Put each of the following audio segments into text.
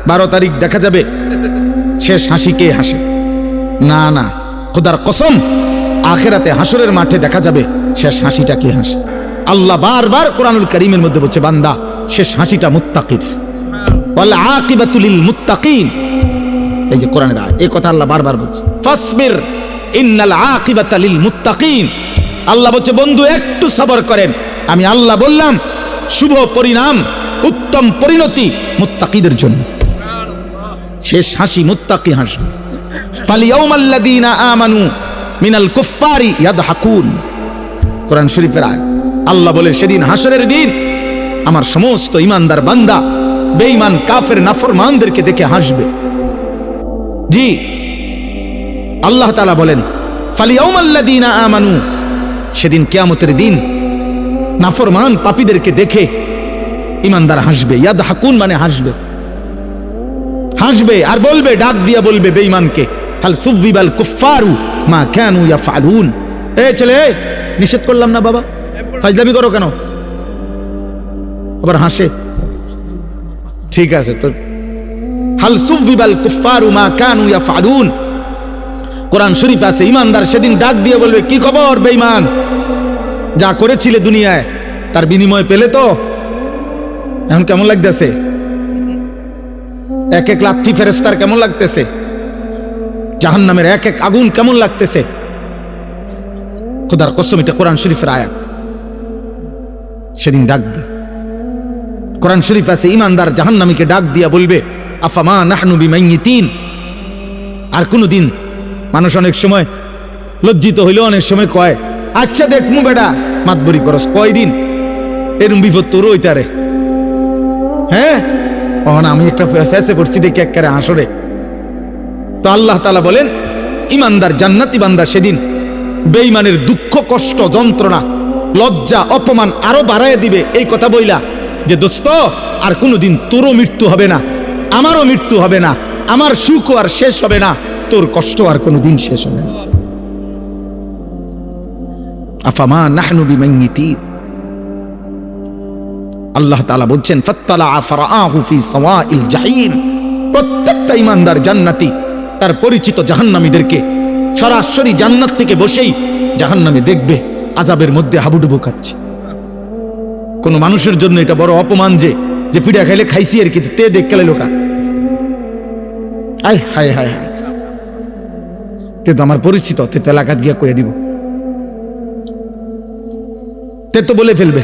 12 তারিখ দেখা যাবে শেষ হাসি কে হাসে। না না, খোদার কসম, আখিরাতে হাসরের মাঠে দেখা যাবে শেষ হাসিটা কে হাসে। আল্লাহ বারবার কোরআনুল কারীমের মধ্যে বলছে, বান্দা শেষ হাসিটা মুত্তাকির, ওয়াল আকিবাতু লিল মুত্তাকিন। এই যে কোরআনের আয়াত, এই কথা আল্লাহ বারবার বলছে, ফাসবির ইন্নাল আকিবাতা লিল মুত্তাকিন। আল্লাহ বলছে, বন্ধু একটু সবর করেন, আমি আল্লাহ বললাম শুভ পরিণাম, উত্তম পরিণতি মুত্তাকিদের জন্য। শেষ হাসি মুত্তাকি হাসবে। ফালিয়াউমাল্লাযীনা আমানু মিনাল কুফফারি ইয়াদহাকুন। কোরআন শরীফের আয়াত। আল্লাহ বলে, সেদিন হাসরের দিন আমার সমস্ত ঈমানদার বান্দা বেঈমান কাফের নাফরমানদেরকে দেখে হাসবে। জি, আল্লাহ তাআলা বলেন, ফালিয়াউমাল্লাযীনা আমানু, সেদিন কিয়ামতের দিন নাফরমান পাপীদেরকে দেখে ঈমানদার হাসবে। ইয়াদহাকুন মানে হাসবে, হাসবে আর বলবে, ডাক দিয়া বলবে বেঈমানকে, হাল সুযিবাল কুফফারু মা কানু ইয়াফআলুন। এই ছেলে, নিষেধ করলাম না বাবা, ফাজলামি করো কেন? আবার হাসে। ঠিক আছে তো, হাল সুযিবাল কুফফারু মা কানু ইয়াফআলুন। কোরআন শরীফ আছে, ঈমানদার সেদিন ডাক দিয়ে বলবে, কি খবর বেঈমান, যা করেছিলে দুনিয়ায় তার বিনিময় পেলে তো? এখন কেমন লাগতেছে? এক এক লাথি ফেরেশতার কেমন লাগতেছে? জাহান্নামের এক এক আগুন কেমন লাগতেছে? খোদার কসম, এটা কোরআন শরীফের আয়াত। সেদিন ডাকবে। কোরআন শরীফ আছে, ঈমানদার জাহান্নামীকে ডাক দিয়া বলবে, আফামা নাহনু বিমাইয়িতিন। আর কোনদিন মানুষ অনেক সময় লজ্জিত হইলেও অনেক সময় কয়, আচ্ছা দেখমু বেটা, মাতবরি করস কয়দিন, এরম বিপদ তোর ওইটারে। হ্যাঁ, আমি একটা ফেসে পড়ছি দেখি একেবারে হাসরে। তো আল্লাহ তাআলা বলেন, ঈমানদার জান্নাতি বান্দা সেদিন বেঈমানের দুঃখ কষ্ট যন্ত্রণা লজ্জা অপমান আরো বাড়ায় দিবে, এই কথা বইলা যে দোস্ত আর কোনোদিন তোরও মৃত্যু হবে না, আমারও মৃত্যু হবে না, আমার সুখও আর শেষ হবে না, তোর কষ্ট আর কোনোদিন শেষ হবে না। আফামা নাহনু বিমাইয়িতিন। আল্লাহ তাআলা বলছেন, ফাত্তালা ফারাআহু ফি সাওয়াইল জাহিম। প্রত্যেকটা ঈমানদার জান্নাতি তার পরিচিত জাহান্নামীদেরকে সরাসরি জান্নাত থেকে বসেই জাহান্নামে দেখবে আযাবের মধ্যে হাবুডুবু খাচ্ছে। কোন মানুষের জন্য এটা বড় অপমান যে পিঠা খাইলে খাইছি আর কি, তে দেখ খেলে লোকা, আয় হায় হায় হায়, তে তো আমার পরিচিত, তে তো এলাকাত গিয়া কইয়া দিব, তে তো বলে ফেলবে।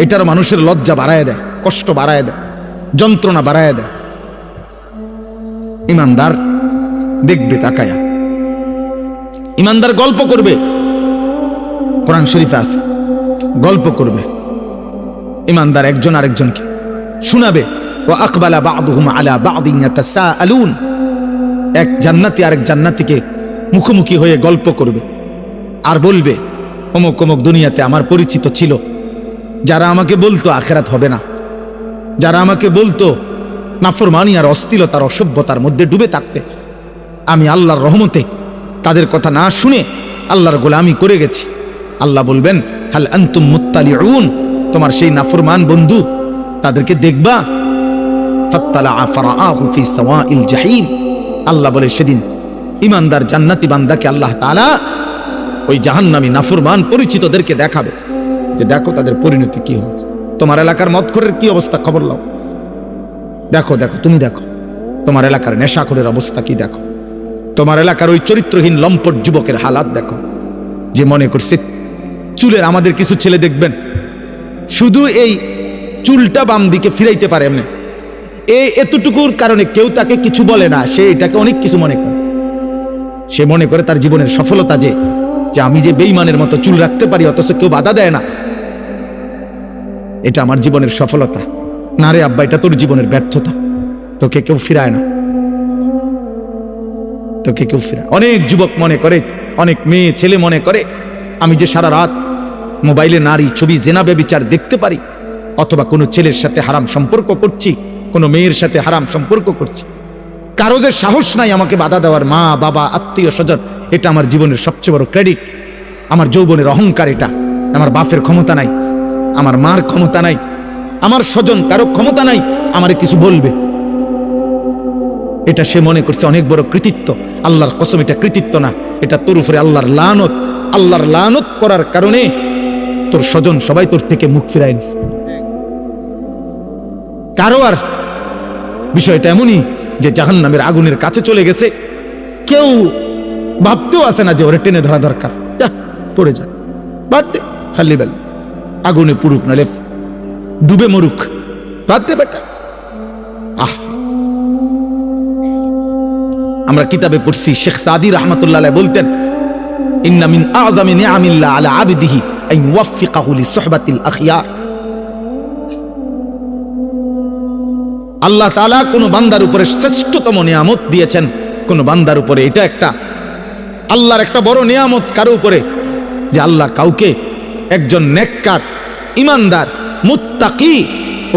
এটার মানুষের লজ্জা বাড়ায় দেয়, কষ্ট বাড়ায় দেয়, যন্ত্রণা বাড়ায় দেয়। ঈমানদার দেখবে তাকায়া, ঈমানদার গল্প করবে। কোরআন শরীফে আছে, গল্প করবে ঈমানদার একজন আরেকজনকে শোনাবে। ওয়া আকবালা বা'দুহুম আলা বা'দিন ইয়াতাসাআলুন। এক জান্নাতি আরেক জান্নাতীকে মুখোমুখি হয়ে গল্প করবে আর বলবে, অমুক অমুক দুনিয়াতে আমার পরিচিত ছিল, যারা আমাকে বলতো আখিরাত হবে না, যারা আমাকে বলতো নাফরমানি আর অশ্লীলতার অসভ্যতার মধ্যে ডুবে থাকতে, আমি আল্লাহর রহমতে তাদের কথা না শুনে আল্লাহর গোলামি করে গেছি। আল্লাহ বলবেন, হাল আনতুম মুত্তালিউন, তোমার সেই নাফরমান বন্ধু তাদেরকে দেখবা? ফাত্তালা ফারাআহু ফি সাওয়াইল জাহিম। আল্লাহ বলে, সেদিন ঈমানদার জান্নাতি বান্দাকে আল্লাহ তাআলা ওই জাহান্নামী নাফরমান পরিচিতদেরকে দেখাবে যে দেখো তাদের পরিণতি কি হয়েছে। তোমার এলাকার মদখোরের কি অবস্থা, খবর নাও, দেখো দেখো, তুমি দেখো তোমার এলাকার নেশাখোরের অবস্থা কি, দেখো তোমার এলাকার ওই চরিত্রহীন লম্পট যুবকের হালাত দেখো, যে মনে করছে চুলের, আমাদের কিছু ছেলে দেখবেন শুধু এই চুলটা বাম দিকে ফিরাইতে পারে এমনি, এই এতটুকুর কারণে কেউ তাকে কিছু বলে না, সে এটাকে অনেক কিছু মনে করে। সে মনে করে তার জীবনের সফলতা যে আমি যে বেঈমানের মতো চুল রাখতে পারি অথচ কেউ বাধা দেয় না, এটা আমার জীবনের সফলতা। না রে আব্বা, এটা তোর জীবনের ব্যর্থতা, তোকে কেউ ফিরায় না, তোকে কেউ ফিরায়। অনেক যুবক মনে করে, অনেক মেয়ে ছেলে মনে করে, আমি যে সারা রাত মোবাইলে নারী ছবি জেনা ব্যভিচার দেখতে পারি, অথবা কোনো ছেলের সাথে হারাম সম্পর্ক করছি, কোনো মেয়ের সাথে হারাম সম্পর্ক করছি, কারো যে সাহস নাই আমাকে বাধা দেওয়ার, মা বাবা আত্মীয় স্বজন, এটা আমার জীবনের সবচেয়ে বড় ক্রেডিট। আমার যৌবনের অহংকার এটা। আমার বাপের ক্ষমতা নাই, আমার মার ক্ষমতা নাই, আমার স্বজন কারো ক্ষমতা নাই আমারে কিছু বলবে। এটা সে মনে করছে অনেক বড় কৃতিত্ব। আল্লাহর কসম, এটা কৃতিত্ব না, এটা তোর উপরে আল্লাহর লানত। আল্লাহর লানত করার কারণে তোর স্বজন সবাই তোর থেকে মুখ ফিরাই নিছে। কারো আর বিষয়টা এমনই যে জাহান্নামের আগুনের কাছে চলে গেছে, কেউ ভাবতেও আসে না যে ওরে টেনে ধরা দরকার, যা পড়ে যা, বাদ দে, খালি বেল আগুনে পুরুক, নালে ডুবে মরুক, বাদ দে বেটা। আমরা কিতাবে পড়ছি, শেখ সাদি রাহমাতুল্লাহ আলাইহি বলতেন, ইন্না মিন আযমি নিআমিল্লাহ আলা আবদিহি আন ইউওয়াফিকাহু লিসুহবাতিল আখিয়ার। আল্লাহ তাআলা কোন বান্দার উপরে শ্রেষ্ঠতম নিয়ামত দিয়েছেন, কোন বান্দার উপরে এটা একটা আল্লাহর একটা বড় নিয়ামত কারো উপরে, যে আল্লাহ কাউকে একজন নেককার, ইমানদার, মুত্তাকি,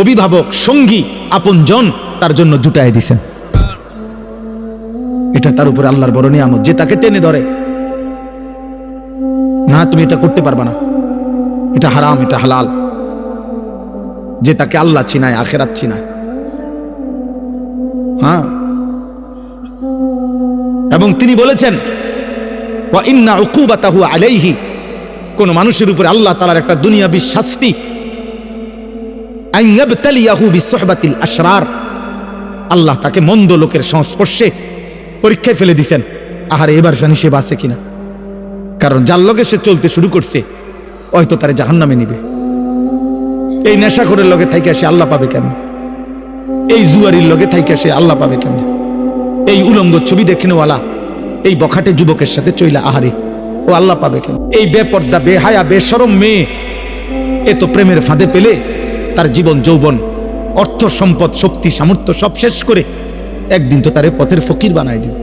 অভিভাবক, সঙ্গী, আপনজন তার জন্য জুটায় দিয়েছেন। এটা তার উপরে আল্লাহর বড় নিয়ামত, যে তাকে টেনে ধরে না, তুমি এটা করতে পারবা না, এটা হারাম, এটা হালাল, যে তাকে আল্লাহ চিনায়, আখিরাত চিনায়। হ্যাঁ, এবং তিনি বলেছেন, ওয়া ইন্না উকুবাতাহু আলাইহি, কোন মানুষের উপরে আল্লাহ তাআলার একটা দুনিয়াবী শাস্তি, আন ইয়াবতালিয়াহু বিসুহবাতিল আশরার, আল্লাহ তাকে মন্দ লোকের সংস্পর্শে পরীক্ষায় ফেলে দিয়েছেন। আহারে, এবার জানি সে বাঁচে কিনা, কারণ যার লগে সে চলতে শুরু করছে হয়তো তারে জাহান্নামে নিবে। এই নেশাখোরের লগে থাইকা সে আল্লাহ পাবে কেমন? এই জুয়ারির লগে থাইকা সে আল্লাহ পাবে কেমন? এই উলঙ্গ ছবি দেখিনওয়ালা এই বখাটে যুবকের সাথে চইলা আহারে, ও আল্লাহ পাবে কেন? এই বেপর্দা, বেহায়া, বেশরম মেয়ে এ তো প্রেমের ফাঁদে পেলে তার জীবন, যৌবন, অর্থ, সম্পদ, শক্তি, সামর্থ্য সব শেষ করে একদিন তো তারে পথের ফকির বানাই দিও,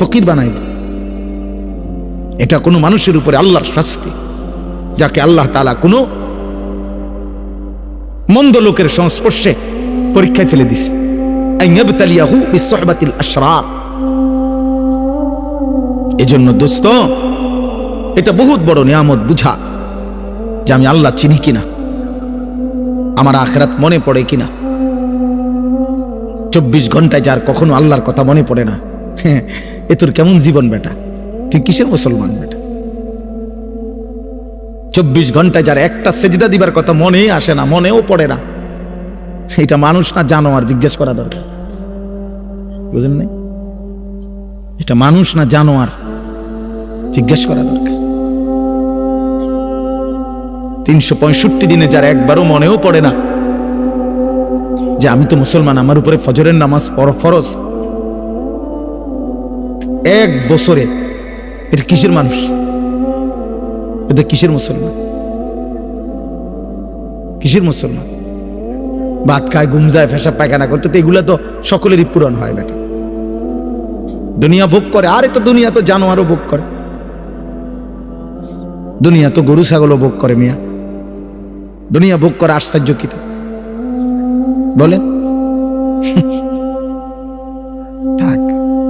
ফকির বানাই দিও। এটা কোনো মানুষের উপরে আল্লাহর শাস্তি, যাকে আল্লাহ তাআলা কোনো মন্দ লোকের সংস্পর্শে পরীক্ষায় ফেলে দিছে। আন ইয়াবতালিয়াহু বিসুহবাতিল আশরার। এজন্য দোস্ত, এটা বহুত বড় নিয়ামত বুঝা যে আমি আল্লাহ চিনি কিনা, আমার আখিরাত মনে পড়ে কিনা। 24 ঘন্টায় যার কখনো আল্লাহর কথা মনে পড়ে না, এ তোর কেমন জীবন বেটা? তুই কিসের মুসলমান বেটা? 24 ঘন্টায় যার একটা সেজদা দিবার কথা মনেই আসে না, মনেও পড়ে না, এটা মানুষ না জানোয়ার? জিজ্ঞেস করা দরকার, বুঝেন নাই? এটা মানুষ না জানোয়ার? জিজ্ঞেস করা দরকার। 365 দিনে যার একবারও মনেও পড়ে না যে আমি তো মুসলমান, আমার উপরে ফজরের নামাজ ফরজ, এক বছরে, এটা কিসের মানুষ? এটা কিসের মুসলমান? কিসের মুসলমান? ভাত খায়, ঘুম যায়, পেশাব পায়খানা করতে, তো এগুলা তো সকলেরই পূরণ হয় বেটা। দুনিয়া ভোগ করে, আরে তো দুনিয়া তো জানোয়ারও ভোগ করে, দুনিয়া তো গরু ছাগলও ভোগ করে। মিয়া, দুনিয়া ভোগ করে আশ্চর্য কি তা বলেন? থাক,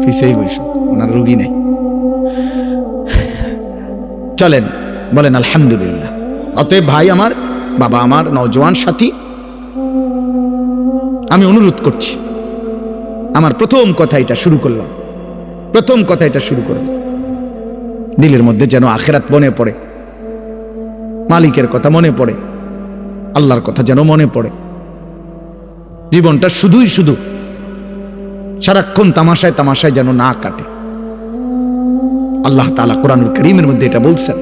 পিছেই বইস, ওনার রুগী নেই। চলেন, বলেন আলহামদুলিল্লাহ। অতএব ভাই আমার, বাবা আমার, নওজোয়ান সাথী, আমি অনুরোধ করছি, আমার প্রথম কথা এটা শুরু করলাম, প্রথম কথা এটা শুরু করলাম, দিলের মধ্যে যেন আখিরাত মনে পড়ে, মালিকের কথা মনে পড়ে, আল্লাহর কথা যেন মনে পড়ে। জীবনটা শুধুই শুধু সারাক্ষণ তামাশায় তামাশায় যেন না কাটে। আল্লাহ তাআলা কোরআনুল কারীমের মধ্যে এটা বলছেন,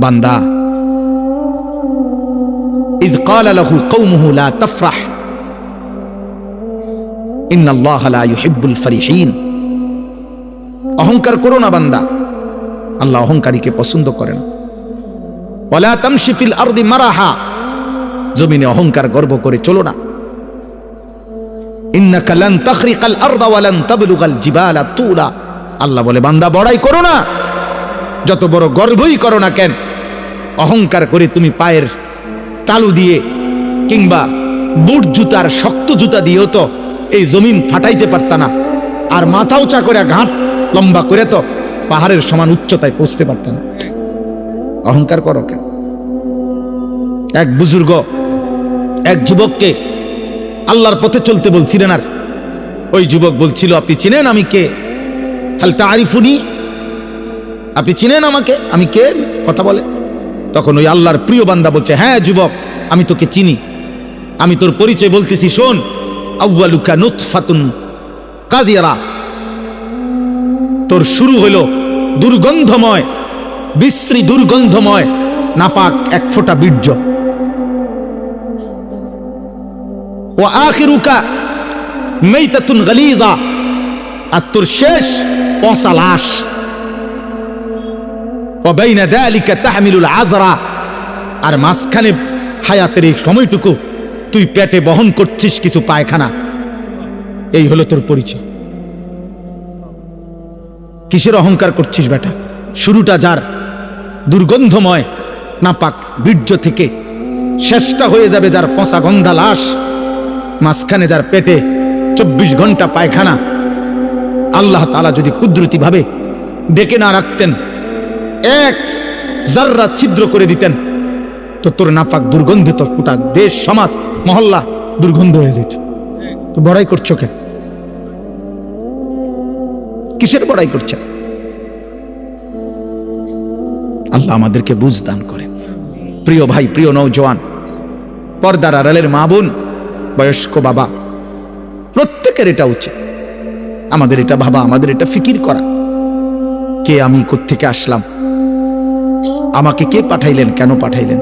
বান্দা, ইয ক্বালা লাহু কওমুহু লা তাফরাহ ইন্নাল্লাহা লা ইউহিব্বুল ফারিহিন। অহংকার করো না বান্দা, আল্লাহ অহংকারীকে পছন্দ করেন। ওয়ালা তামশি ফিল আরদি মারাহা, জমিনে অহংকার গর্ব করে চলো না। ইন্নাকা লান তাখরিকাল আরদা ওয়া লান তাবলুগাল জিবালা তুলা। আল্লাহ বলে, বান্দা বড়াই করো না, যত বড় গর্বই করো না কেন, অহংকার করে তুমি পায়ের তালু দিয়ে কিংবা বুট জুতার শক্ত জুতা দিয়েও তো এই জমিন ফাটাইতে পারতা না, আর মাথা উঁচা করে ঘাট লম্বা করে তো পাহাড়ের সমান উচ্চতায় পৌঁছতে পারতা না। অহংকার করো কেন? এক বুজুর্গ এক যুবককে আল্লাহর পথে চলতে বলছিলেন। আর ওই যুবক বলছিল, আপনি চিনেন আমি কে? হাল তারিফুনি, আপনি চিনেন আমাকে, আমি কে? কথা বলে। তখন ওই আল্লাহর প্রিয় বান্দা বলছে, হ্যাঁ যুবক, আমি তোকে চিনি, আমি তোর পরিচয় বলতেছি, শোন। আউয়ালুকা নুতফাতুন কাদিরা, তোর শুরু হলো দুর্গন্ধময়, বিশ্রী দুর্গন্ধময় নাপাক এক ফোঁটা বীর্য। ও আখিরুকা মাইতাতুন গালিজা, আর তোর শেষ পচা লাশ। ওয়া বাইনা যালিকা তাহমিলুল আযরা, আর মাঝখানে হায়াতের এই সময়টুকু তুই পেটে বহন করছিস কিছু পায়খানা। এই হলো তোর পরিচয়। কিসের অহংকার করছিস বেটা? শুরুটা যার দুর্গন্ধময় নাপাক বীর্য থেকে, শেষটা হয়ে যাবে যার পচা গন্ধা লাশ, মাঝখানে যার পেটে 24 ঘন্টা পায়খানা। আল্লাহ তাআলা যদি কুদরতি ভাবে ডেকে না রাখতেন, এক জাররা ছিদ্র করে দিতেন, তো তোর নাপাক দুর্গন্ধিত গোটা দেশ, সমাজ, মহল্লা দুর্গন্ধ হয়ে যেত। তো বড়াই করছো কেন? কিসের বড়াই করছে? আল্লাহ আমাদেরকে বুঝ দান করেন। প্রিয় ভাই, প্রিয় নওজোয়ান, পর্দার আড়ালের মা বোন, বয়স্ক বাবা, প্রত্যেকের এটা উচিত, আমাদের এটা ভাবা, আমাদের এটা ফিকির করা, কে আমি, কোত্থেকে আসলাম, আমাকে কে পাঠাইলেন, কেন পাঠাইলেন।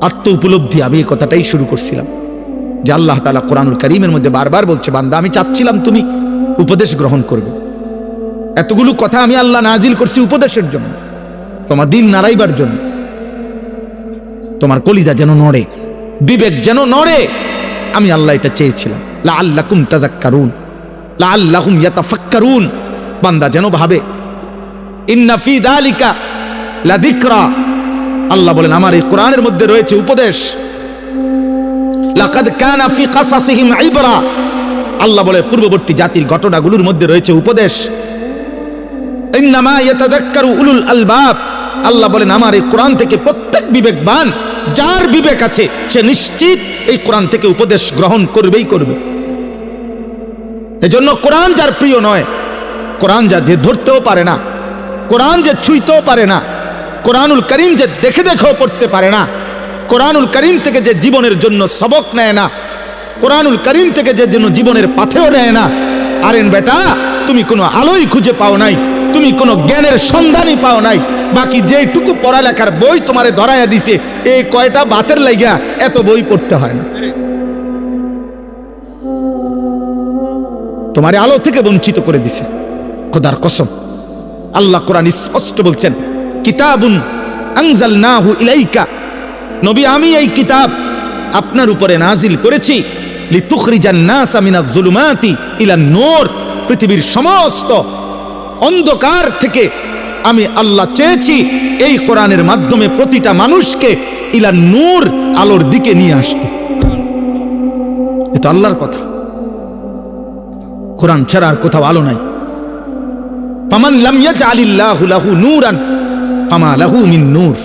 আত্ম উপলব্ধি, আমি এই কথাটাই শুরু করছিলাম যে আল্লাহ তাআলা কোরআনুল কারীমের মধ্যে বারবার বলছে, বান্দা আমি চাচ্ছিলাম তুমি উপদেশ গ্রহণ করবে। এতগুলো কথা আমি আল্লাহ নাজিল করছি উপদেশের জন্য, তোমার দিল নাড়াইবার জন্য, তোমার কলিজা যেন নড়ে, বিবেক যেন নড়ে। আমি আল্লাহ এটা চেয়েছিলাম, লাআল্লাকুম তাযাক্কারুন, লাআল্লাহুম ইয়াতাফাক্কারুন, বান্দা যেন ভাবে। ইন্না ফি যালিকা লাযিকরা, আল্লাহ বলেন আমার এই কোরআনের মধ্যে রয়েছে উপদেশ। লাকাদ কানা ফি কাসাসিহিম ইবরা, আল্লাহ বলে পূর্ববর্তী জাতির ঘটনাগুলোর মধ্যে রয়েছে উপদেশ। ইন্নামা ইয়াতাযাক্কারু উলুল আলবাব, আল্লাহ বলেন আমার এই কোরআন থেকে প্রত্যেক বিবেকবান, যার বিবেক আছে, সে নিশ্চিত এই কোরআন থেকে উপদেশ গ্রহণ করবেই করবে। এজন্য কোরআন যার প্রিয় নয়, কোরআন যা যে ধরতেও পারে না, কোরআন যে ছুঁইতেও পারে না, কোরআনুল কারীম যে দেখে দেখেও পড়তে পারে না, কোরআনুল কারীম থেকে যে জীবনের জন্য সবক নেয় না, কোরআনুল কারীম থেকে যে যেন জীবনের পাথেও নেয় না, আরেন বেটা তুমি কোনো আলোই খুঁজে পাও নাই, তুমি কোনো জ্ঞানের সন্ধানই পাও নাই। বাকি যেটুকু পড়ালেখার বই তোমারে ধরাইয়া দিছে, এই কয়টা বাতের লাইগা এত বই পড়তে হয় না। তোমারে আলো থেকে বঞ্চিত করে দিছে, খোদার কসম। আল্লাহ কোরআন স্পষ্ট বলছেন, কিতাবুন আনজালনাহু ইলাইকা, নবী আমি এই কিতাব আপনার উপরে নাজিল করেছি, লিতুখরিজান নাসা মিনাজ যুলুমাতি ইলান নূর, পৃথিবীর সমস্ত অন্ধকার থেকে আমি আল্লাহ চেয়েছি এই কোরআনের মাধ্যমে প্রতিটা মানুষকে ইলান নূর, আলোর দিকে নিয়ে আসতে। এটা আল্লাহর কথা, কোরআন ছাড়া আর কোথাও আলো নাই। ফামান লাম ইয়াজআলিল্লাহু লাহু নূরান ফামা লাহু মিন নূর,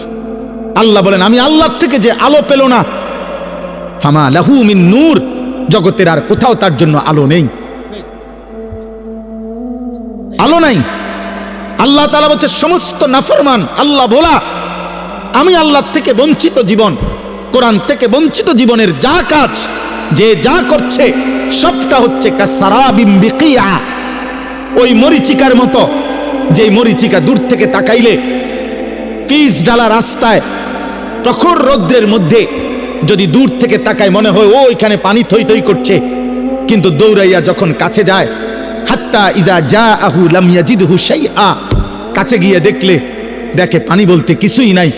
আল্লাহ বলেন আমি আল্লাহ থেকে যে আলো পেল না, ফামা লাহু মিন নূর, জগতের আর কোথাও তার জন্য আলো নেই, আলো নাই। আল্লাহ তাআলা বলছে সমস্ত নাফরমান আল্লাহ বলা, আমি আল্লাহ থেকে বঞ্চিত জীবন, কোরআন থেকে বঞ্চিত জীবনের যা কাজ, যে যা করছে সবটা হচ্ছে কাসারাবিম বিকিয়া, ওই মরিচিকার মতো, যে মরিচিকা দূর থেকে তাকাইলে পিচ ডালা রাস্তায় প্রখর রৌদ্রের মধ্যে যদি দূর থেকে তাকায় মনে হয় ও এখানে পানি থই থই করছে, কিন্তু দৌড়াইয়া যখন কাছে যায়, হাত্তা ইজা জাআহু লাম ইয়াজিদহু শাইআ, কাছে গিয়ে দেখে পানি বলতে কিছুই নাই,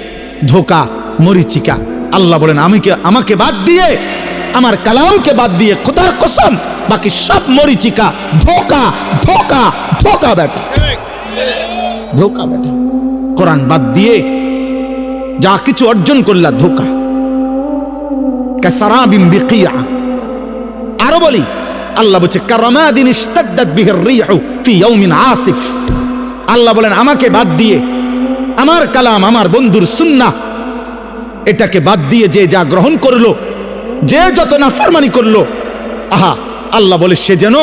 ধোঁকা, মরিচিকা। আল্লাহ বলেন আমাকে বাদ দিয়ে, আমার কালামকে বাদ দিয়ে, খোদার কসম বাকি সব মরিচিকা, ধোঁকা ধোঁকা ধোঁকা বেটা, ধোঁকা বেটা। কোরআন বাদ দিয়ে যা কিছু অর্জন করলা ধোঁকা। কাসারাবিম বিকিয়া, আরো বলি আল্লাহ বলছে কারামাদিন ইশতাদ্দাত বিহির রিহু ফি ইয়াউমিন আসিফ, আল্লাহ বলেন আমাকে বাদ দিয়ে, আমার কালাম, আমার বন্ধুর সুন্নাহ, এটাকে বাদ দিয়ে যে যা গ্রহণ করলো, যে যত নাফরমানি করলো, আহা আল্লাহ বলে সে যেন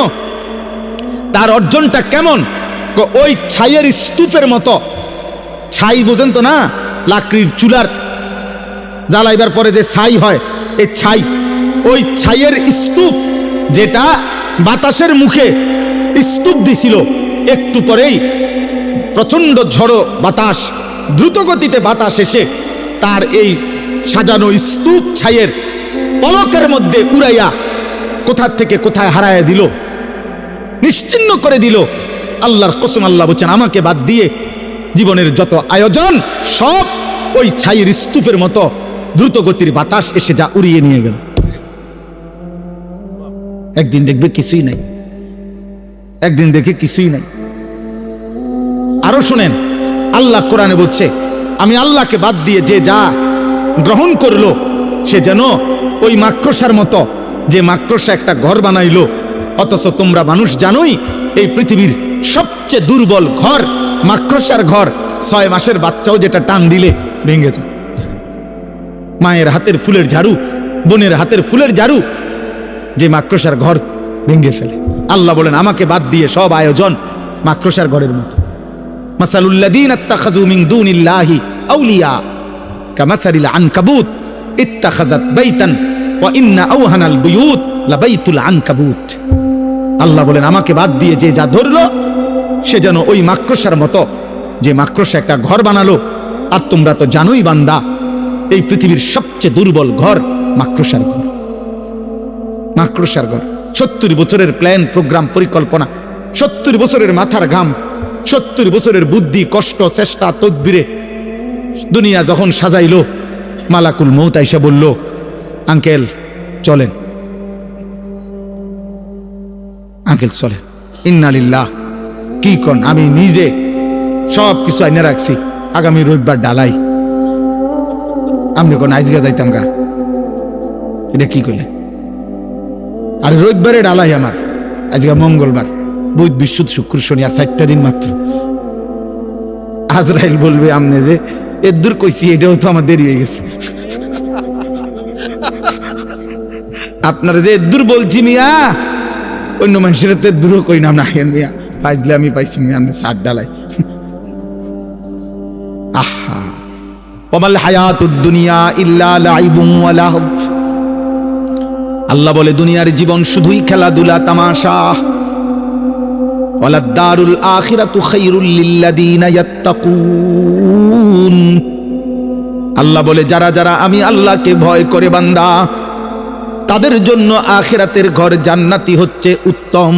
তার অর্জনটা কেমন, ওই ছাইয়ের স্তূপের মতো। ছাই বোঝেন তো না, লাকড়ির চুলার জ্বালাইবার পরে যে ছাই হয়, এই ছাই, ওই ছাইয়ের স্তূপ যেটা বাতাসের মুখে স্তূপ দিছিল, একটু পরেই প্রচন্ড ঝড়ো বাতাস, দ্রুত গতিতে বাতাস এসে তার এই সাজানো স্তূপ ছাইয়ের পলকের মধ্যে উড়াইয়া কোথা থেকে কোথায় হারাইয়া দিল, নিশ্চিহ্ন করে দিল। আল্লাহর কসম, আল্লাহ বলছেন আমাকে বাদ দিয়ে জীবনের যত আয়োজন সব ওই ছাইয়ের স্তূপের মতো দ্রুত গতির বাতাস এসে যা উড়িয়ে নিয়ে গেল। একদিন দেখবে কিছুই নাই, একদিন দেখে কিছুই নাই। আরো শুনেন, আল্লাহ কোরআনে বলছে আমি আল্লাহকে বাদ দিয়ে যে যা গ্রহণ করলো সে যেন ওই মাকড়সার মতো, যে মাকড়সা একটা ঘর বানাইলো। অথচ তোমরা মানুষ জানোই এই পৃথিবীর সবচেয়ে দুর্বল ঘর মাকড়সার ঘর। 6 মাসের বাচ্চাও যেটা টান দিলে ভেঙে যায়। মায়ের হাতের ফুলের ঝাড়ু, বোনের হাতের ফুলের ঝাড়ু যে মাকড়সার ঘর ভেঙে ফেলে। আল্লাহ বলেন আমাকে বাদ দিয়ে সব আয়োজন মাকড়সার ঘরের মতো। মাসালুল্লাযীনা ইত্তাখাযু মিন দুনিল্লাহি আউলিয়া কামাসালিল আনকাবুত ইত্তাখাযাত বাইতান ওয়া ইন্না আওহানাল বুয়ুত লাবাইতুল আনকাবুত। আল্লাহ বলেন আমাকে বাদ দিয়ে যে যা ধরলো সে যেন ওই মাকড়সার মতো, যে মাকড়সা একটা ঘর বানালো। আর তোমরা তো জানোই বান্দা, এই পৃথিবীর সবচেয়ে দুর্বল ঘর মাকড়সার ঘর। মাকড়সার ঘর। 70 বছরের প্ল্যান, প্রোগ্রাম, পরিকল্পনা, 70 বছরের মাথার ঘাম, 70 বছরের বুদ্ধি, কষ্ট, চেষ্টা, তদবিরে দুনিয়া যখন সাজাইলো, মালাকুল মউত আইসা বলল আঙ্কেল চলেন, আঙ্কেল চলেন। ইন্না লিল্লাহ। কি কোন, আমি নিজে সব কিছু আইনে রাখছি, আগামী রবিবার ডালাই। আমি কোন আইজগা যাইতাম গা, এটা কি করলেন? আর রবিবারে ডালাই আমার, আজকে মঙ্গলবার, বুধ, বৃহস্পতি, শুক্র, শনি, আর 4টা দিন মাত্র। আজরাইল বলবে আমনে যে এর দূর কইছি, এটাও তো আমার দেরি হয়ে গেছে। আপনারা যে এর দূর বলছি মিয়া, অন্য মানুষের তো দূরও কই না না মিয়া, পাইজলে আমি পাইছি মিয়া, আমি 60 ডালাই। আহা, ওয়ামাল হায়াতুদ দুনিয়া ইল্লা লাইবুন ওয়া লাহব। আল্লাহ বলে দুনিয়ার জীবন শুধুই খেলাধুলা, তামাশা। ওয়ালাদ দারুল আখিরাতু খায়রুল লিল্লাযীনা ইয়াত্তাকুন। আল্লাহ বলে যারা যারা আমি আল্লাহকে ভয় করে বান্দা, তাদের জন্য আখিরাতের ঘর জান্নাতি হচ্ছে উত্তম।